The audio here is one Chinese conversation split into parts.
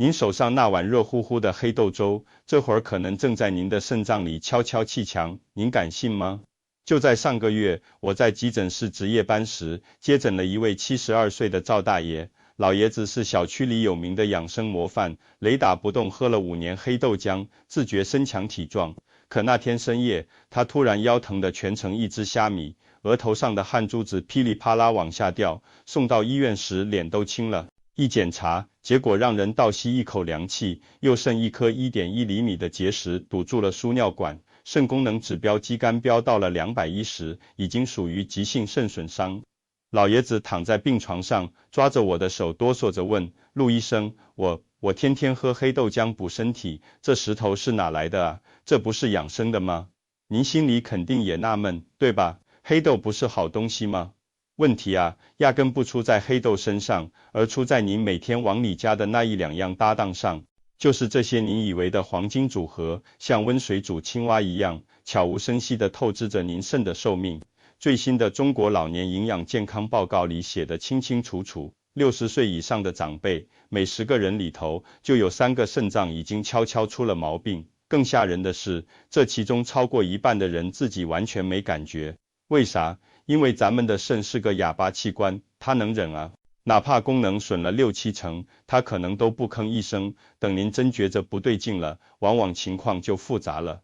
您手上那碗热乎乎的黑豆粥，这会儿可能正在您的肾脏里悄悄砌墙，您敢信吗？就在上个月，我在急诊室值夜班时，接诊了一位72岁的赵大爷。老爷子是小区里有名的养生模范，雷打不动喝了5年黑豆浆，自觉身强体壮。可那天深夜，他突然腰疼的蜷成一只虾米，额头上的汗珠子噼里啪啦往下掉，送到医院时脸都青了。一检查，结果让人倒吸一口凉气，右肾一颗1.1厘米的结石堵住了输尿管，肾功能指标肌酐飙到了210，已经属于急性肾损伤。老爷子躺在病床上，抓着我的手哆嗦着问陆医生，我天天喝黑豆浆补身体，这石头是哪来的啊？这不是养生的吗？您心里肯定也纳闷，对吧？黑豆不是好东西吗？问题啊，压根不出在黑豆身上，而出在您每天往里加的那1、2样搭档上，就是这些您以为的黄金组合，像温水煮青蛙一样，悄无声息地透支着您肾的寿命。最新的中国老年营养健康报告里写得清清楚楚，60岁以上的长辈，每10个人里头就有3个肾脏已经悄悄出了毛病。更吓人的是，这其中超过1半的人自己完全没感觉。为啥？因为咱们的肾是个哑巴器官，它能忍啊，哪怕功能损了6、7成，它可能都不吭一声。等您真觉着不对劲了，往往情况就复杂了。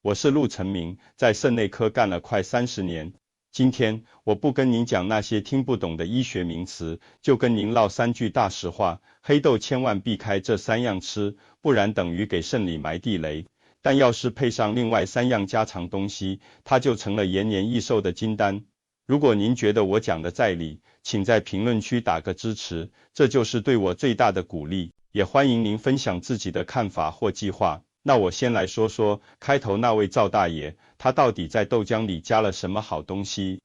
我是陆成明，在肾内科干了快30年。今天我不跟您讲那些听不懂的医学名词，就跟您唠3句大实话。黑豆千万避开这3样吃，不然等于给肾里埋地雷。但要是配上另外3样家常东西，它就成了延年益寿的金丹。如果您觉得我讲的在理，请在评论区打个支持，这就是对我最大的鼓励。也欢迎您分享自己的看法或计划。那我先来说说开头那位赵大爷，他到底在豆浆里加了什么好东西？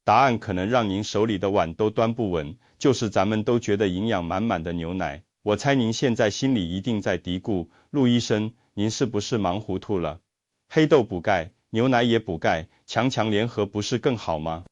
答案可能让您手里的碗都端不稳，就是咱们都觉得营养满满的牛奶。我猜您现在心里一定在嘀咕，陆医生，您是不是忙糊涂了？黑豆补钙，牛奶也补钙，强强联合不是更好吗？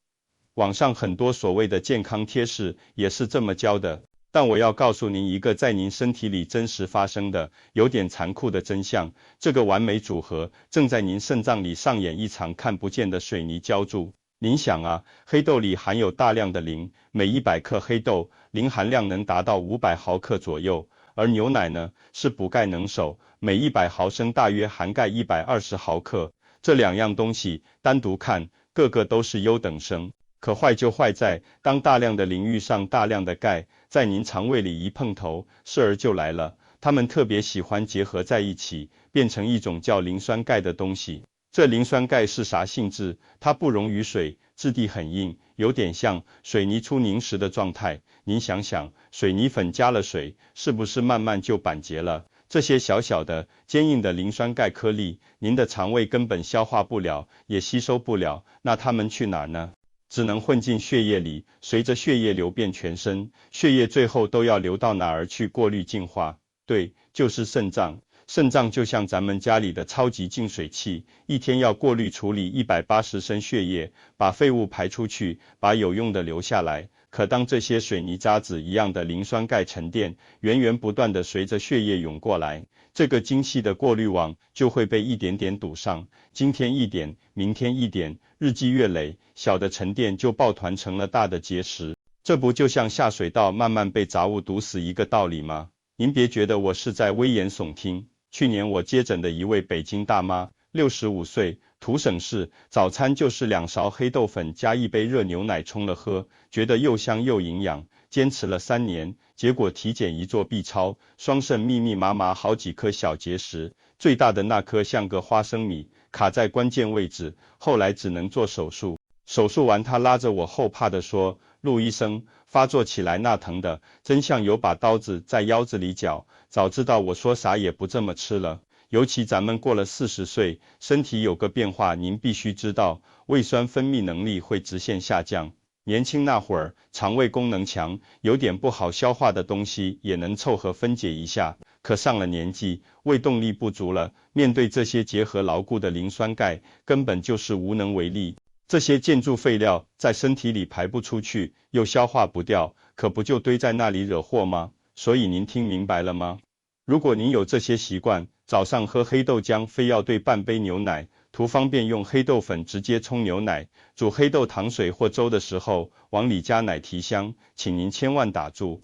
网上很多所谓的健康贴士也是这么教的。但我要告诉您一个在您身体里真实发生的、有点残酷的真相，这个完美组合正在您肾脏里上演一场看不见的水泥浇筑。您想啊，黑豆里含有大量的磷，每100克黑豆，磷含量能达到500毫克左右，而牛奶呢，是补钙能手，每100毫升大约含钙120毫克。这2样东西单独看，个个都是优等生。可坏就坏在，当大量的磷遇上大量的钙，在您肠胃里一碰头，事儿就来了。它们特别喜欢结合在一起，变成一种叫磷酸钙的东西。这磷酸钙是啥性质？它不溶于水，质地很硬，有点像水泥出凝时的状态。您想想，水泥粉加了水，是不是慢慢就板结了？这些小小的、坚硬的磷酸钙颗粒，您的肠胃根本消化不了，也吸收不了，那它们去哪儿呢？只能混进血液里，随着血液流遍全身，血液最后都要流到哪儿去过滤净化？对，就是肾脏。肾脏就像咱们家里的超级净水器，一天要过滤处理180升血液，把废物排出去，把有用的留下来。可当这些水泥渣子一样的磷酸钙沉淀，源源不断地随着血液涌过来，这个精细的过滤网就会被一点点堵上，今天一点，明天一点，日积月累，小的沉淀就抱团成了大的结石。这不就像下水道慢慢被杂物堵死一个道理吗？您别觉得我是在危言耸听。去年我接诊的一位北京大妈，65岁，图省事，早餐就是2勺黑豆粉加1杯热牛奶冲了喝，觉得又香又营养，坚持了3年，结果体检一做 B 超，双肾密密麻麻好几颗小结石，最大的那颗像个花生米，卡在关键位置，后来只能做手术。手术完他拉着我后怕地说，陆医生，发作起来那疼的，真像有把刀子在腰子里绞，早知道我说啥也不这么吃了。尤其咱们过了40岁，身体有个变化您必须知道，胃酸分泌能力会直线下降。年轻那会儿，肠胃功能强，有点不好消化的东西也能凑合分解一下，可上了年纪，胃动力不足了，面对这些结合牢固的磷酸钙，根本就是无能为力。这些建筑废料在身体里排不出去，又消化不掉，可不就堆在那里惹祸吗？所以您听明白了吗？如果您有这些习惯，早上喝黑豆浆非要兑半杯牛奶，图方便用黑豆粉直接冲牛奶，煮黑豆糖水或粥的时候，往里加奶提香，请您千万打住。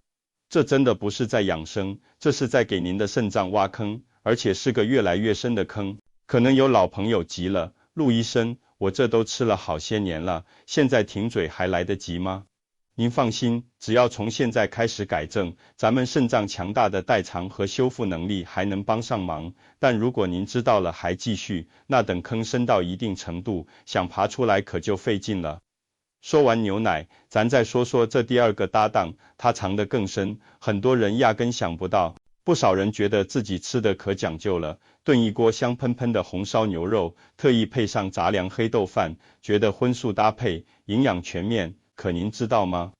这真的不是在养生，这是在给您的肾脏挖坑，而且是个越来越深的坑。可能有老朋友急了，陆医生，我这都吃了好些年了，现在停嘴还来得及吗？您放心，只要从现在开始改正，咱们肾脏强大的代偿和修复能力还能帮上忙。但如果您知道了还继续，那等坑深到一定程度，想爬出来可就费劲了。说完牛奶，咱再说说这第二个搭档，它藏得更深，很多人压根想不到。不少人觉得自己吃的可讲究了，炖一锅香喷喷的红烧牛肉，特意配上杂粮黑豆饭，觉得荤素搭配，营养全面。可您知道吗？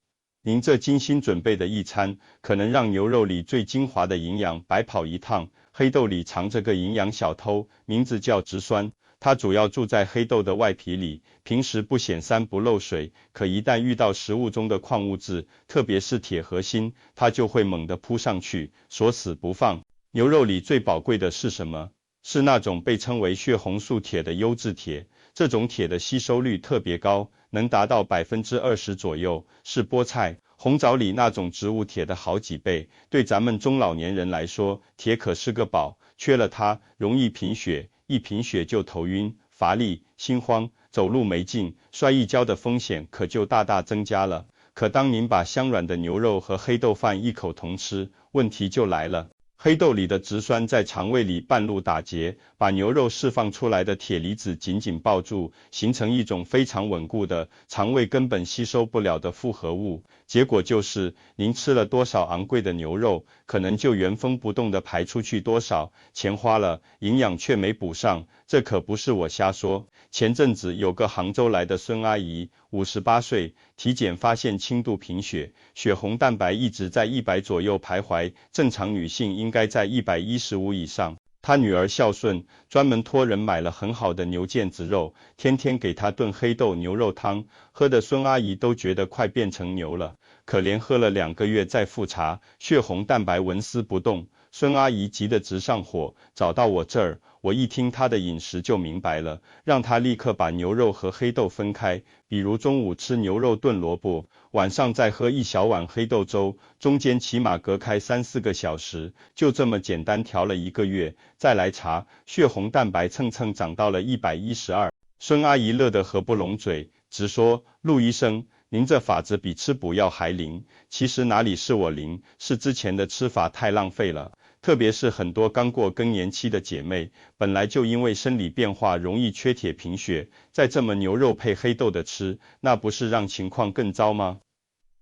您这精心准备的一餐，可能让牛肉里最精华的营养白跑一趟。黑豆里藏着个营养小偷，名字叫植酸，它主要住在黑豆的外皮里，平时不显山不漏水，可一旦遇到食物中的矿物质，特别是铁和锌，它就会猛地扑上去，锁死不放。牛肉里最宝贵的是什么？是那种被称为血红素铁的优质铁，这种铁的吸收率特别高，能达到20%左右，是菠菜、红枣里那种植物铁的好几倍。对咱们中老年人来说，铁可是个宝，缺了它，容易贫血，一贫血就头晕、乏力、心慌，走路没劲，摔一跤的风险可就大大增加了。可当您把香软的牛肉和黑豆饭异口同吃，问题就来了。黑豆里的植酸在肠胃里半路打结，把牛肉释放出来的铁离子紧紧抱住，形成一种非常稳固的，肠胃根本吸收不了的复合物。结果就是，您吃了多少昂贵的牛肉，可能就原封不动的排出去多少，钱花了，营养却没补上。这可不是我瞎说。前阵子有个杭州来的孙阿姨，58岁，体检发现轻度贫血，血红蛋白一直在100左右徘徊，正常女性应该在115以上。她女儿孝顺，专门托人买了很好的牛腱子肉，天天给她炖黑豆牛肉汤，喝的孙阿姨都觉得快变成牛了。可连喝了2个月再复查，血红蛋白纹丝不动。孙阿姨急得直上火，找到我这儿，我一听她的饮食就明白了，让她立刻把牛肉和黑豆分开，比如中午吃牛肉炖萝卜，晚上再喝1小碗黑豆粥，中间起码隔开3-4个小时，就这么简单调了1个月，再来查，血红蛋白蹭蹭涨到了112。孙阿姨乐得合不拢嘴，直说，陆医生，您这法子比吃补药还灵。其实哪里是我灵，是之前的吃法太浪费了。特别是很多刚过更年期的姐妹，本来就因为生理变化容易缺铁贫血，再这么牛肉配黑豆的吃，那不是让情况更糟吗？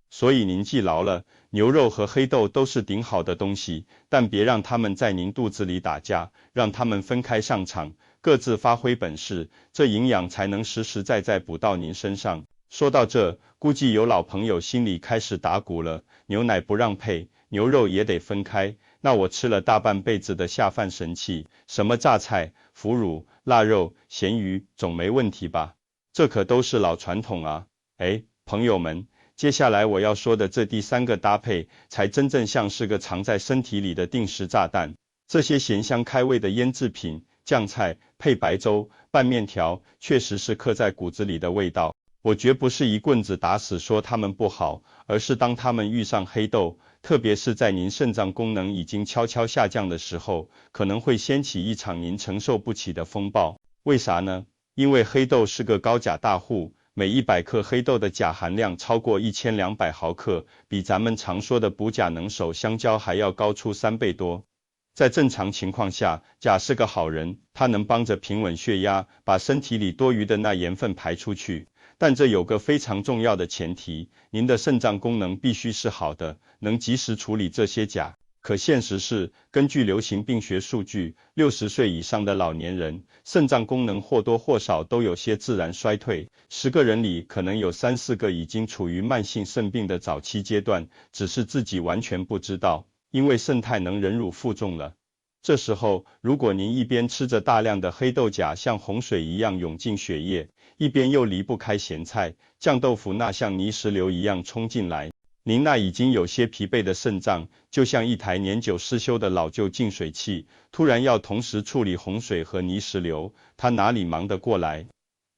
所以您记牢了，牛肉和黑豆都是顶好的东西，但别让它们在您肚子里打架，让它们分开上场，各自发挥本事，这营养才能实实在在补到您身上。说到这，估计有老朋友心里开始打鼓了，牛奶不让配，牛肉也得分开，那我吃了大半辈子的下饭神器，什么榨菜、腐乳、腊肉、咸鱼，总没问题吧？这可都是老传统啊。朋友们，接下来我要说的这第3个搭配，才真正像是个藏在身体里的定时炸弹。这些咸香开胃的腌制品、酱菜配白粥、拌面条，确实是刻在骨子里的味道。我绝不是一棍子打死说它们不好，而是当它们遇上黑豆，特别是在您肾脏功能已经悄悄下降的时候，可能会掀起一场您承受不起的风暴。为啥呢？因为黑豆是个高钾大户，每100克黑豆的钾含量超过1200毫克，比咱们常说的补钾能手香蕉还要高出3倍多。在正常情况下，钾是个好人，它能帮着平稳血压，把身体里多余的那盐分排出去。但这有个非常重要的前提，您的肾脏功能必须是好的，能及时处理这些钾。可现实是，根据流行病学数据，60岁以上的老年人，肾脏功能或多或少都有些自然衰退，10个人里可能有3-4个已经处于慢性肾病的早期阶段，只是自己完全不知道，因为肾太能忍辱负重了。这时候，如果您一边吃着大量的黑豆钾像洪水一样涌进血液，一边又离不开咸菜、酱豆腐那像泥石流一样冲进来，您那已经有些疲惫的肾脏，就像一台年久失修的老旧净水器，突然要同时处理洪水和泥石流，它哪里忙得过来？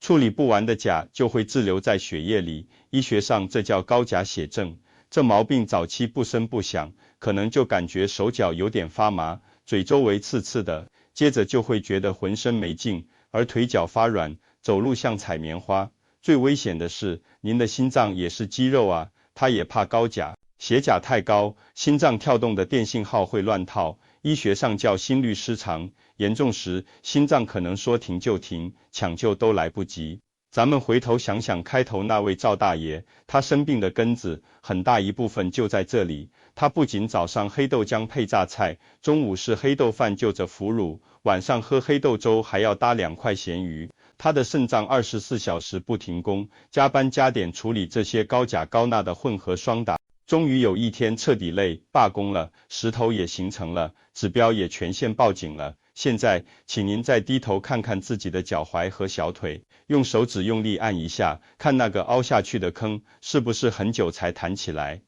处理不完的钾就会滞留在血液里，医学上这叫高钾血症。这毛病早期不声不响，可能就感觉手脚有点发麻，嘴周围刺刺的，接着就会觉得浑身没劲，而腿脚发软，走路像踩棉花。最危险的是，您的心脏也是肌肉啊，它也怕高钾，血钾太高，心脏跳动的电信号会乱套，医学上叫心律失常，严重时心脏可能说停就停，抢救都来不及。咱们回头想想开头那位赵大爷，他生病的根子很大一部分就在这里。他不仅早上黑豆浆配榨菜，中午是黑豆饭就着腐乳，晚上喝黑豆粥还要搭2块咸鱼。他的肾脏24小时不停工，加班加点处理这些高钾高钠的混合双打。终于有一天彻底累，罢工了，石头也形成了，指标也全线报警了。现在，请您再低头看看自己的脚踝和小腿，用手指用力按一下，看那个凹下去的坑，是不是很久才弹起来？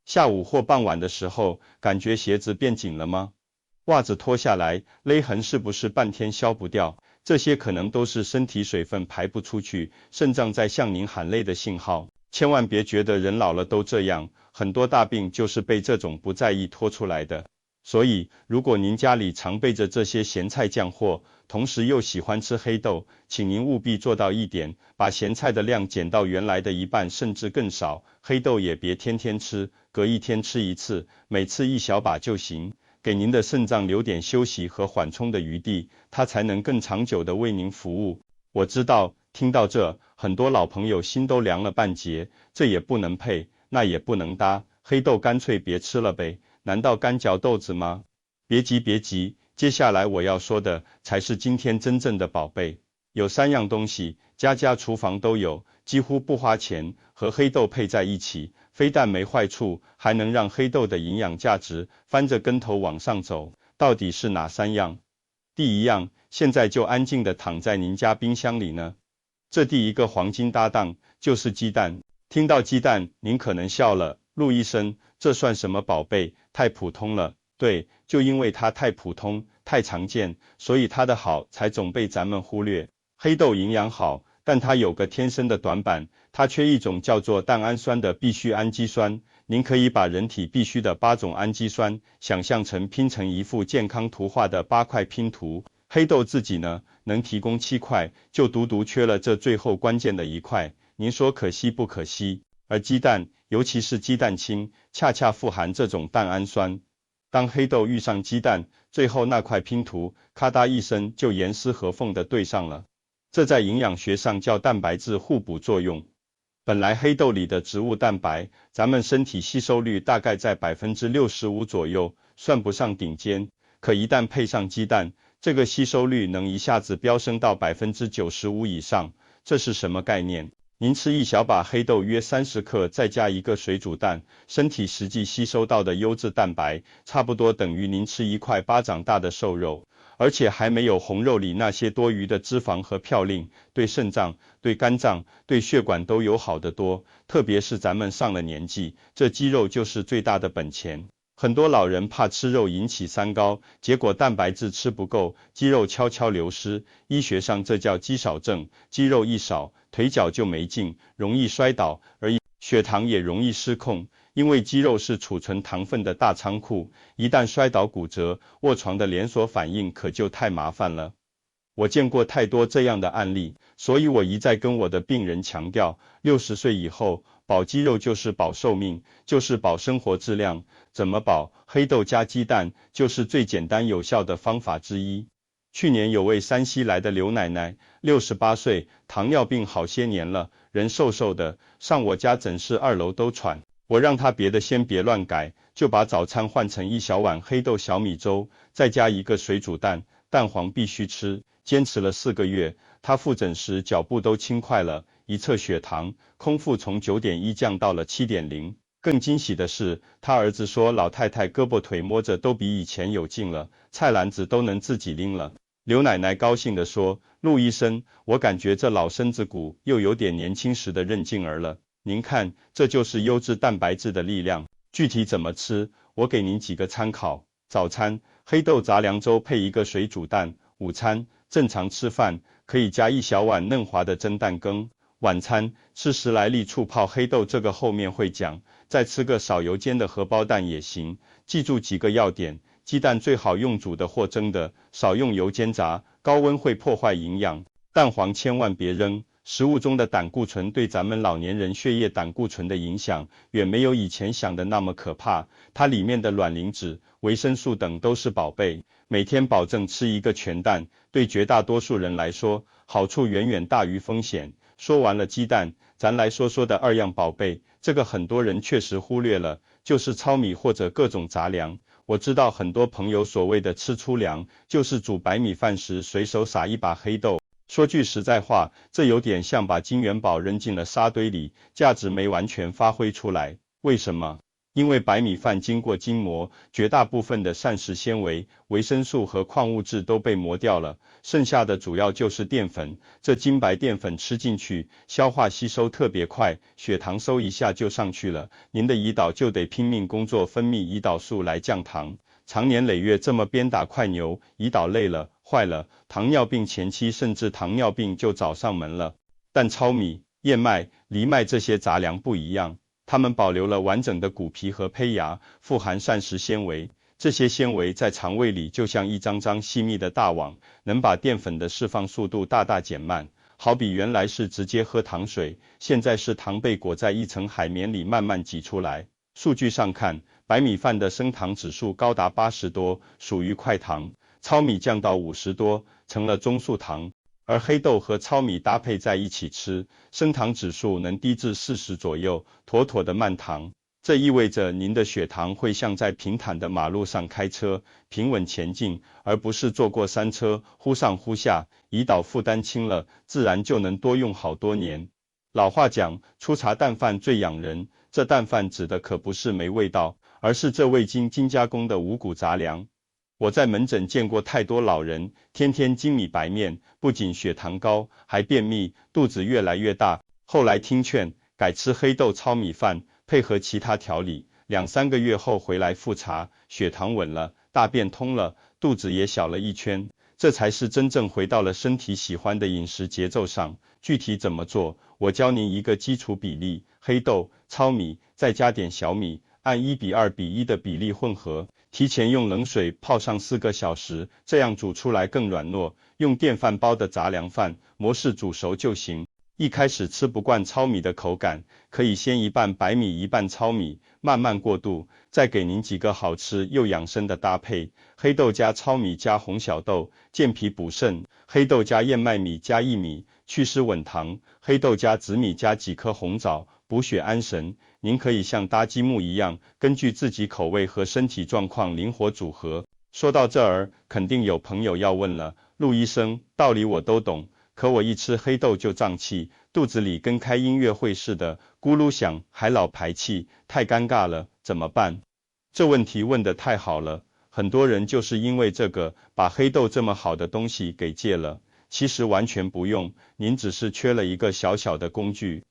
下午或傍晚的时候，感觉鞋子变紧了吗？袜子脱下来，勒痕是不是半天消不掉？这些可能都是身体水分排不出去，肾脏在向您喊累的信号。千万别觉得人老了都这样，很多大病就是被这种不在意拖出来的。所以，如果您家里常备着这些咸菜酱货，同时又喜欢吃黑豆，请您务必做到一点，把咸菜的量减到原来的1半甚至更少，黑豆也别天天吃，隔1天吃一次，每次1小把就行，给您的肾脏留点休息和缓冲的余地，它才能更长久地为您服务。我知道，听到这，很多老朋友心都凉了半截，这也不能配，那也不能搭，黑豆干脆别吃了呗。难道干嚼豆子吗？别急别急，接下来我要说的才是今天真正的宝贝。有3样东西，家家厨房都有，几乎不花钱，和黑豆配在一起，非但没坏处，还能让黑豆的营养价值翻着跟头往上走。到底是哪3样？第1样，现在就安静地躺在您家冰箱里呢。这第一个黄金搭档就是鸡蛋。听到鸡蛋，您可能笑了，陆医生，这算什么宝贝？太普通了。对，就因为它太普通、太常见，所以它的好才总被咱们忽略。黑豆营养好，但它有个天生的短板，它缺一种叫做蛋氨酸的必需氨基酸。您可以把人体必需的8种氨基酸想象成拼成一幅健康图画的8块拼图，黑豆自己呢，能提供7块，就独独缺了这最后关键的1块。您说可惜不可惜？而鸡蛋，尤其是鸡蛋清，恰恰富含这种蛋氨酸。当黑豆遇上鸡蛋，最后那块拼图，咔嗒一声就严丝合缝地对上了。这在营养学上叫蛋白质互补作用。本来黑豆里的植物蛋白，咱们身体吸收率大概在65%左右，算不上顶尖。可一旦配上鸡蛋，这个吸收率能一下子飙升到95%以上。这是什么概念？您吃1小把黑豆约30克，再加1个水煮蛋，身体实际吸收到的优质蛋白，差不多等于您吃1块巴掌大的瘦肉，而且还没有红肉里那些多余的脂肪和嘌呤，对肾脏、对肝脏、对血管都有好得多。特别是咱们上了年纪，这肌肉就是最大的本钱。很多老人怕吃肉引起三高，结果蛋白质吃不够，肌肉悄悄流失。医学上这叫肌少症，肌肉一少，腿脚就没劲，容易摔倒，而血糖也容易失控。因为肌肉是储存糖分的大仓库，一旦摔倒骨折，卧床的连锁反应可就太麻烦了。我见过太多这样的案例，所以我一再跟我的病人强调，60岁以后，保肌肉就是保寿命，就是保生活质量。怎么保？黑豆加鸡蛋就是最简单有效的方法之一。去年有位山西来的刘奶奶，68岁，糖尿病好些年了，人瘦瘦的，上我家诊室2楼都喘。我让她别的先别乱改，就把早餐换成1小碗黑豆小米粥，再加1个水煮蛋，蛋黄必须吃。坚持了4个月，她复诊时脚步都轻快了，一测血糖，空腹从9.1降到了7.0。更惊喜的是，他儿子说老太太胳膊腿摸着都比以前有劲了，菜篮子都能自己拎了。刘奶奶高兴地说，陆医生，我感觉这老身子骨又有点年轻时的韧劲儿了。您看，这就是优质蛋白质的力量。具体怎么吃，我给您几个参考。早餐，黑豆杂粮粥配一个水煮蛋。午餐，正常吃饭，可以加一小碗嫩滑的蒸蛋羹。晚餐，吃10来粒醋泡黑豆，这个后面会讲。再吃个少油煎的荷包蛋也行。记住几个要点：鸡蛋最好用煮的或蒸的，少用油煎炸，高温会破坏营养。蛋黄千万别扔。食物中的胆固醇对咱们老年人血液胆固醇的影响，远没有以前想的那么可怕。它里面的卵磷脂、维生素等都是宝贝。每天保证吃一个全蛋，对绝大多数人来说，好处远远大于风险。说完了鸡蛋，咱来说说的2样宝贝，这个很多人确实忽略了，就是糙米或者各种杂粮。我知道很多朋友所谓的吃粗粮，就是煮白米饭时随手撒一把黑豆。说句实在话，这有点像把金元宝扔进了沙堆里，价值没完全发挥出来。为什么？因为白米饭经过筋磨，绝大部分的膳食纤维、维生素和矿物质都被磨掉了，剩下的主要就是淀粉。这精白淀粉吃进去，消化吸收特别快，血糖嗖一下就上去了，您的胰岛就得拼命工作，分泌胰岛素来降糖。长年累月这么鞭打快牛，胰岛累了，坏了，糖尿病前期甚至糖尿病就找上门了。但糙米、燕麦、藜麦这些杂粮不一样，它们保留了完整的骨皮和胚芽，富含膳食纤维。这些纤维在肠胃里就像一张张细密的大网，能把淀粉的释放速度大大减慢。好比原来是直接喝糖水，现在是糖被裹在一层海绵里慢慢挤出来。数据上看，白米饭的升糖指数高达80多，属于快糖；糙米降到50多，成了中速糖。而黑豆和糙米搭配在一起吃，升糖指数能低至40左右，妥妥的慢糖。这意味着您的血糖会像在平坦的马路上开车，平稳前进，而不是坐过山车，忽上忽下。胰岛负担轻了，自然就能多用好多年。老话讲，粗茶淡饭最养人，这淡饭指的可不是没味道，而是这未经加工的五谷杂粮。我在门诊见过太多老人，天天精米白面，不仅血糖高，还便秘，肚子越来越大。后来听劝，改吃黑豆糙米饭，配合其他调理，2、3个月后回来复查，血糖稳了，大便通了，肚子也小了1圈。这才是真正回到了身体喜欢的饮食节奏上。具体怎么做，我教您一个基础比例：黑豆、糙米，再加点小米，按1:2:1的比例混合，提前用冷水泡上4个小时，这样煮出来更软糯。用电饭煲的杂粮饭模式煮熟就行。一开始吃不惯糙米的口感，可以先一半白米一半糙米，慢慢过渡。再给您几个好吃又养生的搭配：黑豆加糙米加红小豆，健脾补肾；黑豆加燕麦米加薏米，祛湿稳糖；黑豆加紫米加几颗红枣，补血安神。您可以像搭积木一样，根据自己口味和身体状况灵活组合。说到这儿，肯定有朋友要问了，陆医生，道理我都懂，可我一吃黑豆就胀气，肚子里跟开音乐会似的，咕噜响，还老排气，太尴尬了，怎么办？这问题问得太好了，很多人就是因为这个，把黑豆这么好的东西给戒了。其实完全不用，您只是缺了一个小小的工具。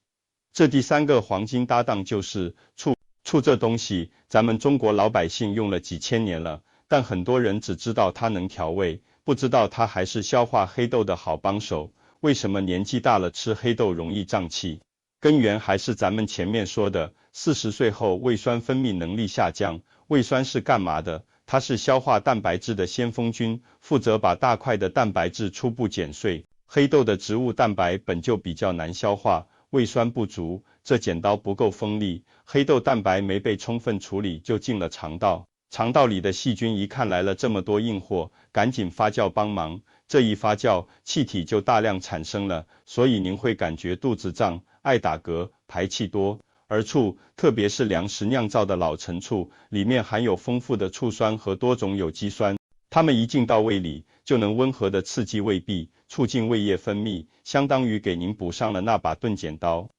这第3个黄金搭档就是醋。醋这东西，咱们中国老百姓用了几千年了，但很多人只知道它能调味，不知道它还是消化黑豆的好帮手。为什么年纪大了吃黑豆容易胀气？根源还是咱们前面说的，40岁后胃酸分泌能力下降。胃酸是干嘛的？它是消化蛋白质的先锋军，负责把大块的蛋白质初步剪碎。黑豆的植物蛋白本就比较难消化，胃酸不足，这剪刀不够锋利，黑豆蛋白没被充分处理就进了肠道。肠道里的细菌一看来了这么多硬货，赶紧发酵帮忙。这一发酵，气体就大量产生了，所以您会感觉肚子胀、爱打嗝、排气多。而醋，特别是粮食酿造的老陈醋，里面含有丰富的醋酸和多种有机酸，它们一进到胃里，就能温和的刺激胃壁，促进胃液分泌，相当于给您补上了那把钝剪刀。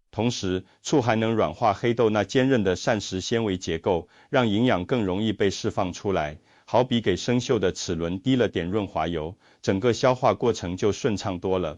同时，醋还能软化黑豆那坚韧的膳食纤维结构，让营养更容易被释放出来，好比给生锈的齿轮滴了点润滑油，整个消化过程就顺畅多了。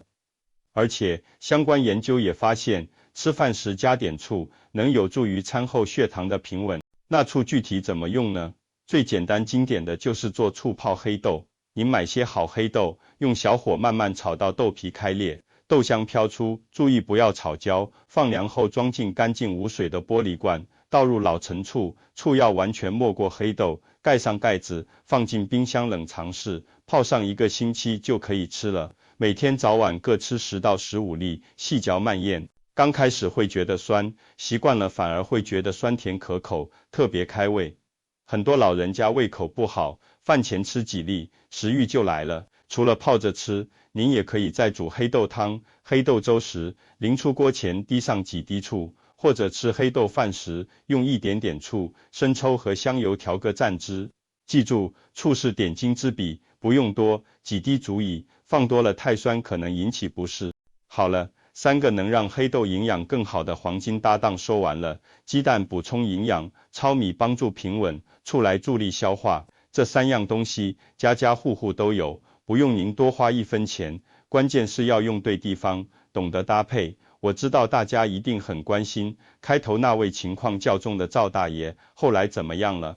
而且相关研究也发现，吃饭时加点醋能有助于餐后血糖的平稳。那醋具体怎么用呢？最简单经典的就是做醋泡黑豆。您买些好黑豆，用小火慢慢炒到豆皮开裂，豆香飘出，注意不要炒焦，放凉后装进干净无水的玻璃罐，倒入老陈醋，醋要完全没过黑豆，盖上盖子，放进冰箱冷藏室，泡上1个星期就可以吃了。每天早晚各吃10到15粒，细嚼慢咽。刚开始会觉得酸，习惯了反而会觉得酸甜可口，特别开胃。很多老人家胃口不好，饭前吃几粒，食欲就来了。除了泡着吃，您也可以在煮黑豆汤、黑豆粥时，临出锅前滴上几滴醋，或者吃黑豆饭时，用一点点醋、生抽和香油调个蘸汁。记住，醋是点睛之笔，不用多，几滴足矣，放多了太酸可能引起不适。好了，3个能让黑豆营养更好的黄金搭档说完了。鸡蛋补充营养，糙米帮助平稳，醋来助力消化。这3样东西家家户户都有，不用您多花1分钱，关键是要用对地方，懂得搭配。我知道大家一定很关心，开头那位情况较重的赵大爷，后来怎么样了？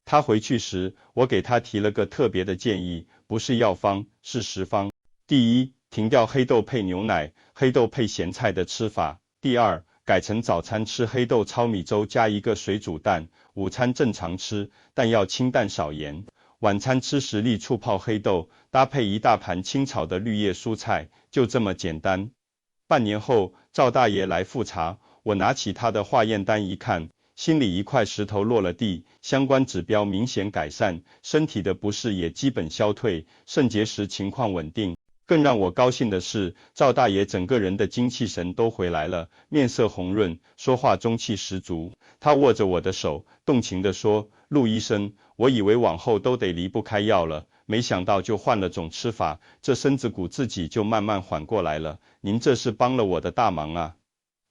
他回去时，我给他提了个特别的建议，不是药方，是实方。第一，停掉黑豆配牛奶、黑豆配咸菜的吃法。第二，改成早餐吃黑豆糙米粥加1个水煮蛋，午餐正常吃，但要清淡少盐。晚餐吃10粒醋泡黑豆，搭配1大盘清炒的绿叶蔬菜，就这么简单。半年后，赵大爷来复查，我拿起他的化验单一看，心里一块石头落了地，相关指标明显改善，身体的不适也基本消退，肾结石情况稳定。更让我高兴的是，赵大爷整个人的精气神都回来了，面色红润，说话中气十足。他握着我的手，动情地说：“陆医生，我以为往后都得离不开药了，没想到就换了种吃法，这身子骨自己就慢慢缓过来了。您这是帮了我的大忙啊！”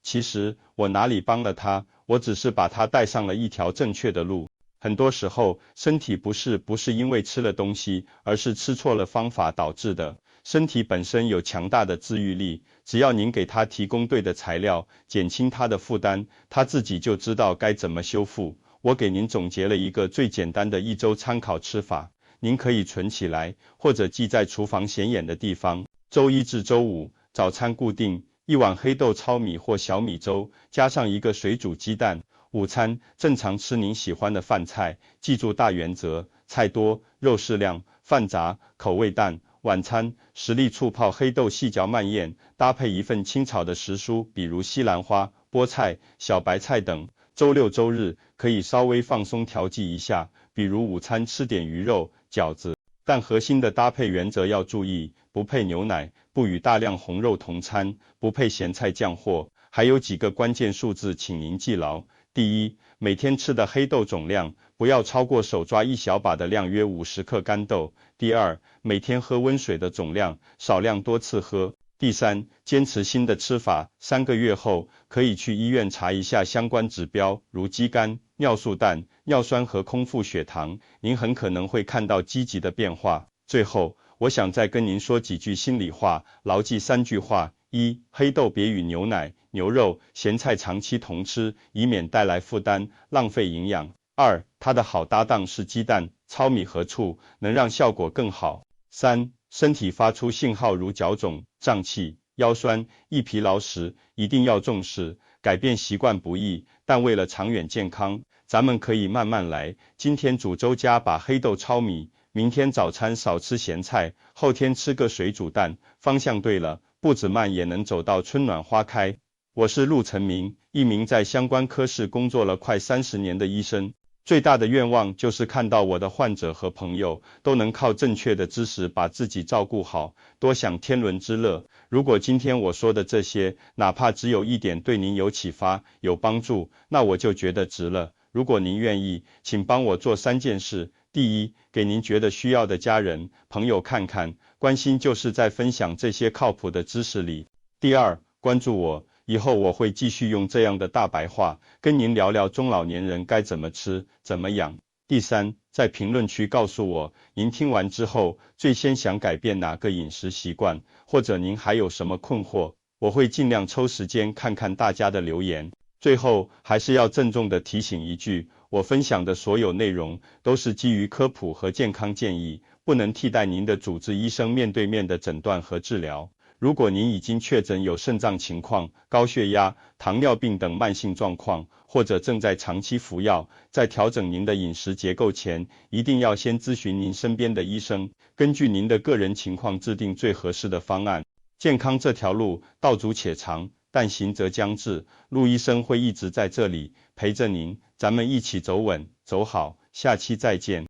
其实我哪里帮了他，我只是把他带上了一条正确的路。很多时候，身体不是因为吃了东西，而是吃错了方法导致的。身体本身有强大的自愈力，只要您给它提供对的材料，减轻它的负担，它自己就知道该怎么修复。我给您总结了一个最简单的1周参考吃法，您可以存起来，或者记在厨房显眼的地方。周1至周5，早餐固定1碗黑豆糙米或小米粥，加上1个水煮鸡蛋。午餐正常吃您喜欢的饭菜，记住大原则：菜多，肉适量，饭杂，口味淡。晚餐10粒醋泡黑豆细嚼慢咽，搭配1份清炒的时蔬，比如西兰花、菠菜、小白菜等。周6周日可以稍微放松调剂一下，比如午餐吃点鱼肉、饺子。但核心的搭配原则要注意，不配牛奶，不与大量红肉同餐，不配咸菜酱货。还有几个关键数字请您记牢。第一，每天吃的黑豆总量不要超过手抓1小把的量，约50克干豆。第二，每天喝温水的总量，少量多次喝。第三，坚持新的吃法，3个月后可以去医院查一下相关指标，如肌酐、尿素氮、尿酸和空腹血糖，您很可能会看到积极的变化。最后，我想再跟您说几句心里话，牢记3句话：一、黑豆别与牛奶、牛肉、咸菜长期同吃，以免带来负担，浪费营养。2、它的好搭档是鸡蛋、糙米和醋，能让效果更好。3、身体发出信号如脚肿、胀气、腰酸、易疲劳时，一定要重视。改变习惯不易，但为了长远健康，咱们可以慢慢来。今天煮粥加把黑豆糙米，明天早餐少吃咸菜，后天吃个水煮蛋，方向对了，步子慢也能走到春暖花开。我是陆成明，一名在相关科室工作了快30年的医生。最大的愿望就是看到我的患者和朋友都能靠正确的知识把自己照顾好，多享天伦之乐。如果今天我说的这些，哪怕只有一点对您有启发、有帮助，那我就觉得值了。如果您愿意，请帮我做3件事。第一，给您觉得需要的家人、朋友看看，关心就是在分享这些靠谱的知识里。第二，关注我。以后我会继续用这样的大白话跟您聊聊中老年人该怎么吃、怎么养。第三，在评论区告诉我，您听完之后，最先想改变哪个饮食习惯，或者您还有什么困惑，我会尽量抽时间看看大家的留言。最后，还是要郑重地提醒一句，我分享的所有内容都是基于科普和健康建议，不能替代您的主治医生面对面的诊断和治疗。如果您已经确诊有肾脏情况、高血压、糖尿病等慢性状况，或者正在长期服药，在调整您的饮食结构前，一定要先咨询您身边的医生，根据您的个人情况制定最合适的方案。健康这条路道阻且长，但行则将至，陆医生会一直在这里陪着您，咱们一起走稳、走好，下期再见。